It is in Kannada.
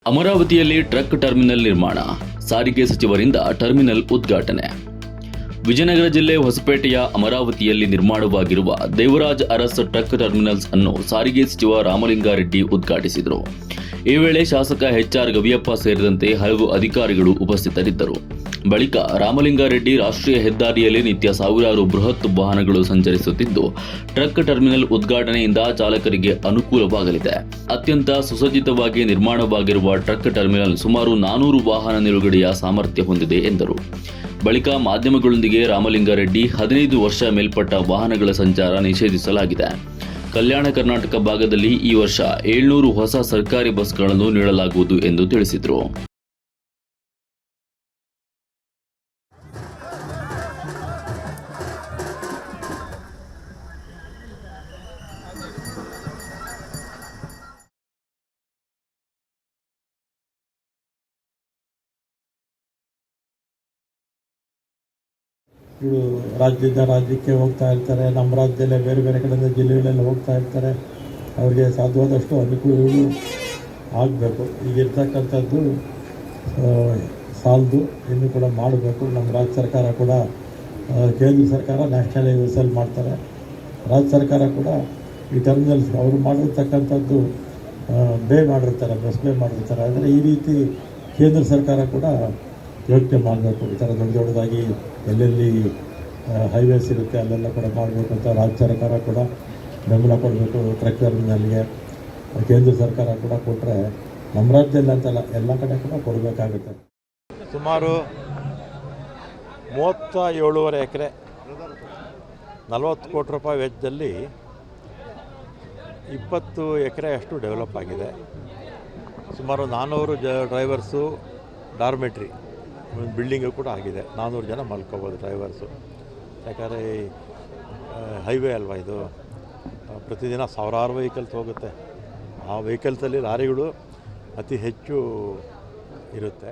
ಅಮರಾವತಿಯಲ್ಲಿ ಟ್ರಕ್ ಟರ್ಮಿನಲ್ ನಿರ್ಮಾಣ, ಸಾರಿಗೆ ಸಚಿವರಿಂದ ಟರ್ಮಿನಲ್ ಉದ್ಘಾಟನೆ. ವಿಜಯನಗರ ಜಿಲ್ಲೆ ಹೊಸಪೇಟೆಯ ಅಮರಾವತಿಯಲ್ಲಿ ನಿರ್ಮಾಣವಾಗಿರುವ ದೇವರಾಜ್ ಅರಸ್ ಟ್ರಕ್ ಟರ್ಮಿನಲ್ಸ್ ಅನ್ನು ಸಾರಿಗೆ ಸಚಿವ ರಾಮಲಿಂಗಾರೆಡ್ಡಿ ಉದ್ಘಾಟಿಸಿದರು. ಈ ವೇಳೆ ಶಾಸಕ ಎಚ್.ಆರ್. ಗವಿಯಪ್ಪ ಸೇರಿದಂತೆ ಹಲವು ಅಧಿಕಾರಿಗಳು ಉಪಸ್ಥಿತರಿದ್ದರು. ಬಳಿಕ ರಾಮಲಿಂಗಾರೆಡ್ಡಿ ರಾಷ್ಟ್ರೀಯ ಹೆದ್ದಾರಿಯಲ್ಲಿ ನಿತ್ಯ ಸಾವಿರಾರು ಬೃಹತ್ ವಾಹನಗಳು ಸಂಚರಿಸುತ್ತಿದ್ದು, ಟ್ರಕ್ ಟರ್ಮಿನಲ್ ಉದ್ಘಾಟನೆಯಿಂದ ಚಾಲಕರಿಗೆ ಅನುಕೂಲವಾಗಲಿದೆ. ಅತ್ಯಂತ ಸುಸಜ್ಜಿತವಾಗಿ ನಿರ್ಮಾಣವಾಗಿರುವ ಟ್ರಕ್ ಟರ್ಮಿನಲ್ ಸುಮಾರು 400 ವಾಹನ ನಿಲುಗಡೆಯ ಸಾಮರ್ಥ್ಯ ಹೊಂದಿದೆ ಎಂದರು. ಬಳಿಕ ಮಾಧ್ಯಮಗಳೊಂದಿಗೆ ರಾಮಲಿಂಗಾರೆಡ್ಡಿ 15 ವರ್ಷ ಮೇಲ್ಪಟ್ಟ ವಾಹನಗಳ ಸಂಚಾರ ನಿಷೇಧಿಸಲಾಗಿದೆ. ಕಲ್ಯಾಣ ಕರ್ನಾಟಕ ಭಾಗದಲ್ಲಿ ಈ ವರ್ಷ 700 ಹೊಸ ಸರ್ಕಾರಿ ಬಸ್ಗಳನ್ನು ನೀಡಲಾಗುವುದು ಎಂದು ತಿಳಿಸಿದರು. ಇವರು ರಾಜ್ಯದಿಂದ ರಾಜ್ಯಕ್ಕೆ ಹೋಗ್ತಾ ಇರ್ತಾರೆ. ನಮ್ಮ ರಾಜ್ಯದಲ್ಲೇ ಬೇರೆ ಬೇರೆ ಕಡೆಯಿಂದ ಜಿಲ್ಲೆಗಳೆಲ್ಲ ಹೋಗ್ತಾ ಇರ್ತಾರೆ. ಅವರಿಗೆ ಸಾಧ್ಯವಾದಷ್ಟು ಅನುಕೂಲಗಳು ಆಗಬೇಕು. ಈಗಿರ್ತಕ್ಕಂಥದ್ದು ಸಾಲದು, ಇನ್ನೂ ಕೂಡ ಮಾಡಬೇಕು. ನಮ್ಮ ರಾಜ್ಯ ಸರ್ಕಾರ ಕೂಡ, ಕೇಂದ್ರ ಸರ್ಕಾರ ನ್ಯಾಷನಲ್ ಹೈವೇಸಲ್ಲಿ ಮಾಡ್ತಾರೆ. ರಾಜ್ಯ ಸರ್ಕಾರ ಕೂಡ ಈ ಟರ್ಮಿನಲ್ಸ್ ಅವರು ಮಾಡಿರ್ತಕ್ಕಂಥದ್ದು ಮಾಡಿರ್ತಾರೆ, ಬೇ ಮಾಡಿರ್ತಾರೆ. ಆದರೆ ಈ ರೀತಿ ಕೇಂದ್ರ ಸರ್ಕಾರ ಕೂಡ ಯೋಚನೆ ಮಾಡಬೇಕು. ಈ ಥರ ದೊಡ್ಡದಾಗಿ ಎಲ್ಲೆಲ್ಲಿ ಹೈವೇಸ್ ಇರುತ್ತೆ ಅಲ್ಲೆಲ್ಲ ಕೂಡ ಮಾಡಬೇಕು ಅಂತ ರಾಜ್ಯ ಸರ್ಕಾರ ಕೂಡ ಬೆಂಬಲ ಕೊಡಬೇಕು. ಟ್ರಕ್ ಟರ್ಮಿನಲ್ಗೆ ಕೇಂದ್ರ ಸರ್ಕಾರ ಕೂಡ ಕೊಟ್ಟರೆ ನಮ್ಮ ರಾಜ್ಯದಲ್ಲಿ ಅಂತಲ್ಲ, ಎಲ್ಲ ಕಡೆ ಕೂಡ ಕೊಡಬೇಕಾಗುತ್ತೆ. ಸುಮಾರು 37.5 ಎಕರೆ 40 ಕೋಟಿ ರೂಪಾಯಿ ವೆಚ್ಚದಲ್ಲಿ 20 ಎಕರೆ ಅಷ್ಟು ಡೆವಲಪ್ ಆಗಿದೆ. ಸುಮಾರು 400 ಡ್ರೈವರ್ಸು, ಡಾರ್ಮೆಟ್ರಿ ಒಂದು ಬಿಲ್ಡಿಂಗು ಕೂಡ ಆಗಿದೆ. 400 ಜನ ಮಲ್ಕೋಬೋದು ಡ್ರೈವರ್ಸು. ಯಾಕಂದರೆ ಹೈವೇ ಅಲ್ವಾ ಇದು, ಪ್ರತಿದಿನ ಸಾವಿರಾರು ವೆಹಿಕಲ್ಸ್ ಹೋಗುತ್ತೆ. ಆ ವೆಹಿಕಲ್ಸಲ್ಲಿ ಲಾರಿಗಳು ಅತಿ ಹೆಚ್ಚು ಇರುತ್ತೆ.